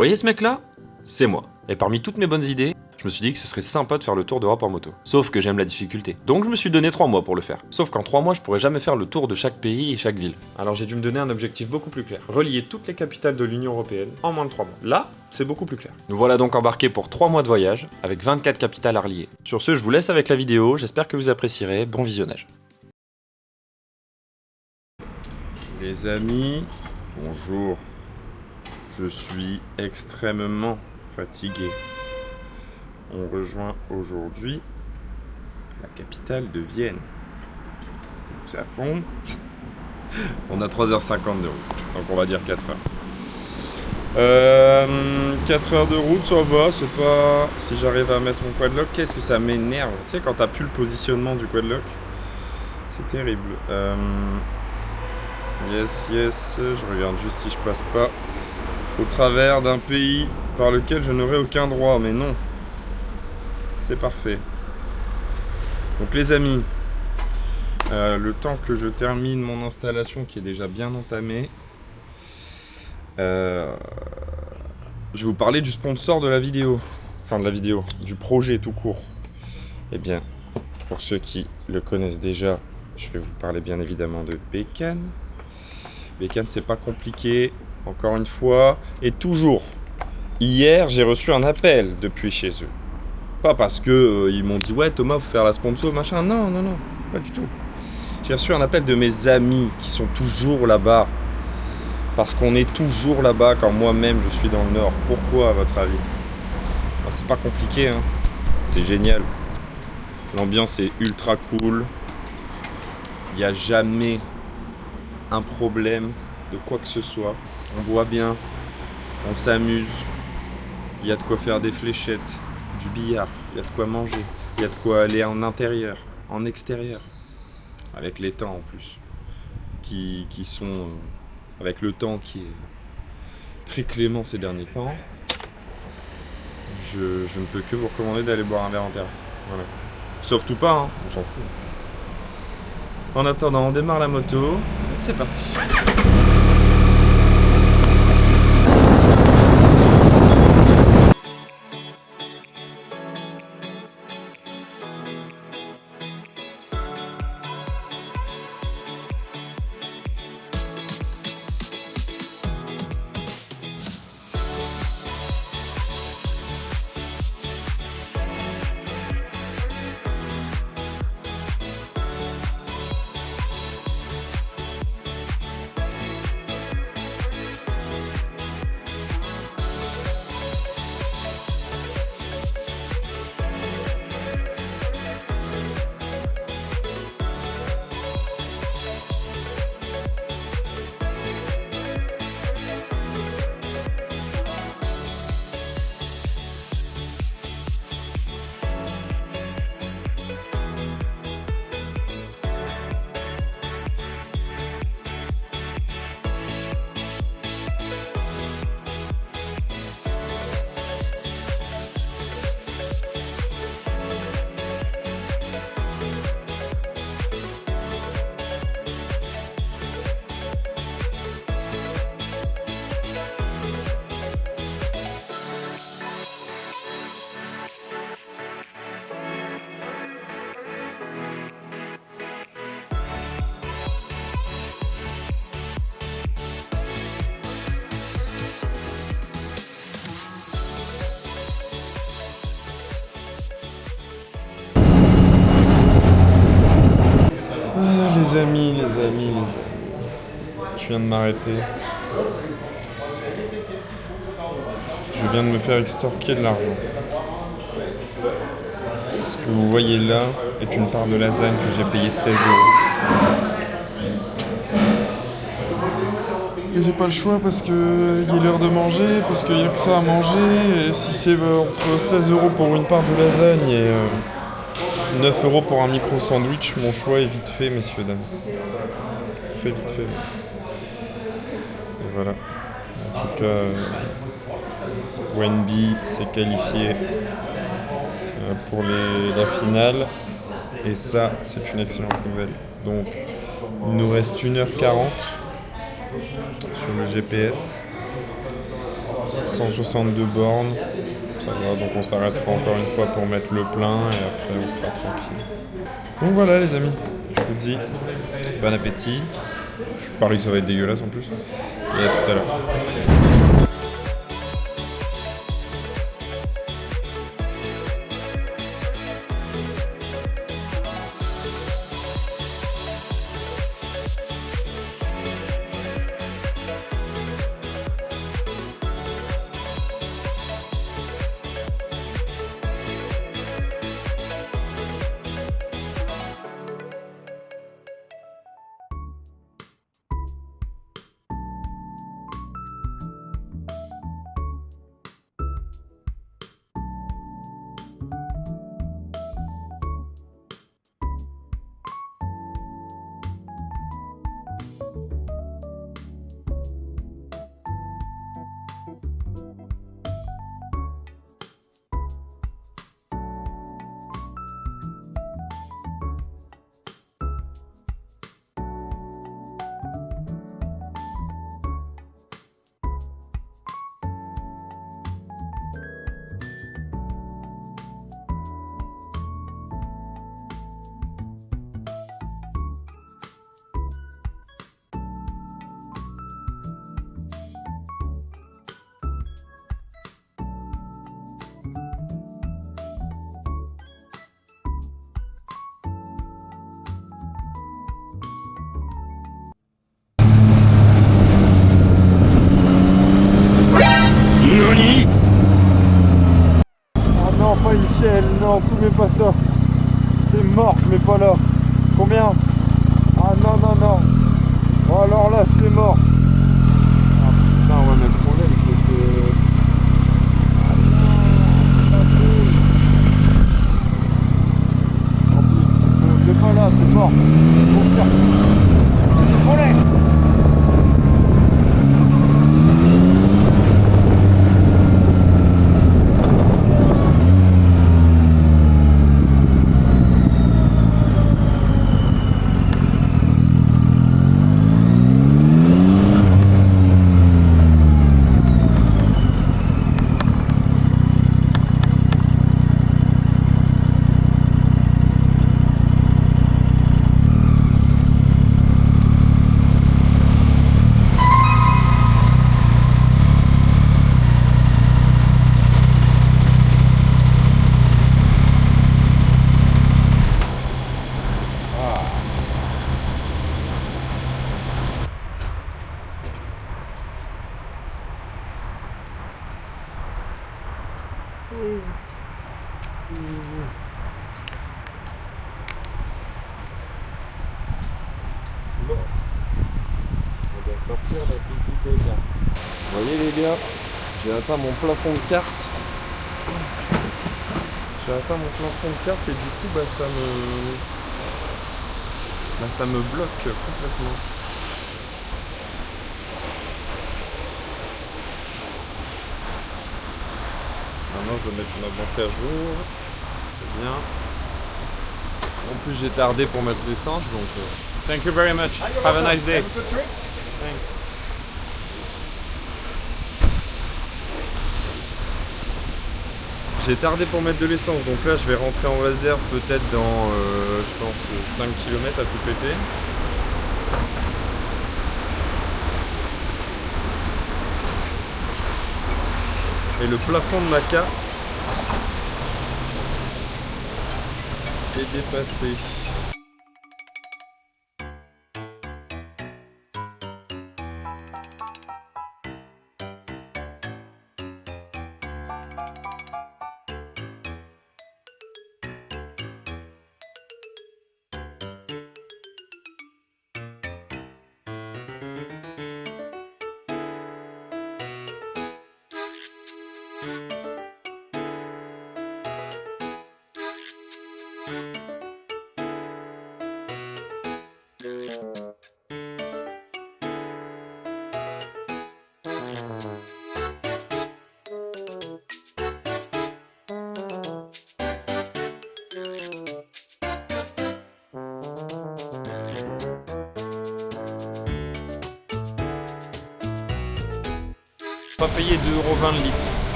voyez ce mec-là? C'est moi. Et parmi toutes mes bonnes idées, je me suis dit que ce serait sympa de faire le tour d'Europe en moto. Sauf que j'aime la difficulté. Donc je me suis donné 3 mois pour le faire. Sauf qu'en 3 mois, je pourrais jamais faire le tour de chaque pays et chaque ville. Alors j'ai dû me donner un objectif beaucoup plus clair. Relier toutes les capitales de l'Union Européenne en moins de 3 mois. Là, c'est beaucoup plus clair. Nous voilà donc embarqués pour 3 mois de voyage, avec 24 capitales à relier. Sur ce, je vous laisse avec la vidéo, j'espère que vous apprécierez. Bon visionnage. Les amis, bonjour. Je suis extrêmement fatigué. On rejoint aujourd'hui la capitale de Vienne. Nous avons... On a 3h50 de route, donc on va dire 4 heures. 4 heures de route, ça va, c'est pas... Si j'arrive à mettre mon quadlock, qu'est-ce que ça m'énerve. Tu sais, quand t'as plus le positionnement du quadlock, c'est terrible. Yes, je regarde juste si je passe pas au travers d'un pays par lequel je n'aurai aucun droit, mais non. C'est parfait. Donc les amis, le temps que je termine mon installation qui est déjà bien entamée, je vais vous parler du sponsor de la vidéo. Enfin de la vidéo, du projet tout court. Eh bien, pour ceux qui le connaissent déjà, je vais vous parler bien évidemment de Bécane. Bécane, c'est pas compliqué, encore une fois, et toujours. Hier, j'ai reçu un appel depuis chez eux. Pas parce que ils m'ont dit ouais Thomas, faut faire la sponsor, machin. Non, pas du tout. J'ai reçu un appel de mes amis qui sont toujours là-bas. Parce qu'on est toujours là-bas quand moi-même je suis dans le Nord. Pourquoi à votre avis? Ben, c'est pas compliqué, hein. C'est génial. L'ambiance est ultra cool. Il n'y a jamais un problème de quoi que ce soit. On boit bien, on s'amuse. Il y a de quoi faire des fléchettes. Du billard, il y a de quoi manger, il y a de quoi aller en intérieur, en extérieur, avec les temps en plus, qui sont, avec le temps qui est très clément ces derniers temps, je ne peux que vous recommander d'aller boire un verre en terrasse, voilà. Sauf tout pas, hein, on s'en fout. En attendant, on démarre la moto, c'est parti. Les amis, je viens de m'arrêter. Je viens de me faire extorquer de l'argent. Ce que vous voyez là est une part de lasagne que j'ai payé 16 €. Et j'ai pas le choix parce qu'il est l'heure de manger, parce qu'il n'y a que ça à manger. Et si c'est entre 16 € pour une part de lasagne et 9 € pour un micro sandwich, mon choix est vite fait, messieurs, dames. Très vite fait. Et voilà. En tout cas, Wenby s'est qualifié pour la finale. Et ça, c'est une excellente nouvelle. Donc, il nous reste 1h40 sur le GPS. 162 bornes. Ça va, donc on s'arrêtera encore une fois pour mettre le plein et après on sera tranquille. Donc voilà les amis, je vous dis bon appétit. Je parie que ça va être dégueulasse en plus. Et à tout à l'heure. Ah non, pas une échelle, non, tout met pas ça. C'est mort, je mets pas là. Combien? Ah non, non, non. Bon alors là, c'est mort. Ah putain, ouais, mais le problème, c'est que... Ah non, pas cool. Tant pis, je mets pas là, c'est mort. Faut se faire. Problème. Bon, on va sortir la petite carte. Vous voyez les gars, j'ai atteint mon plafond de carte. J'ai atteint mon plafond de carte et du coup ça me bloque complètement. Maintenant je dois mettre ma banque à jour. C'est bien. En plus j'ai tardé pour mettre l'essence donc... Thank you very much. Have a nice day. J'ai tardé pour mettre de l'essence, donc là je vais rentrer en réserve peut-être dans, je pense, 5 km à tout péter. Et le plafond de ma carte est dépassé. Pas payer 2,20€ le litre.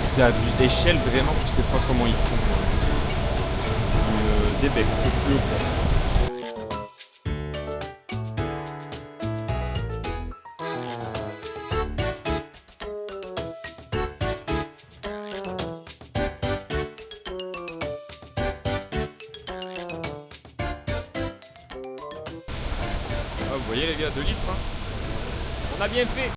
C'est à l'échelle vraiment, je sais pas comment ils font. Des becs, c'est plus haut quoi. Ah, vous voyez les gars, 2 litres hein. On a bien fait.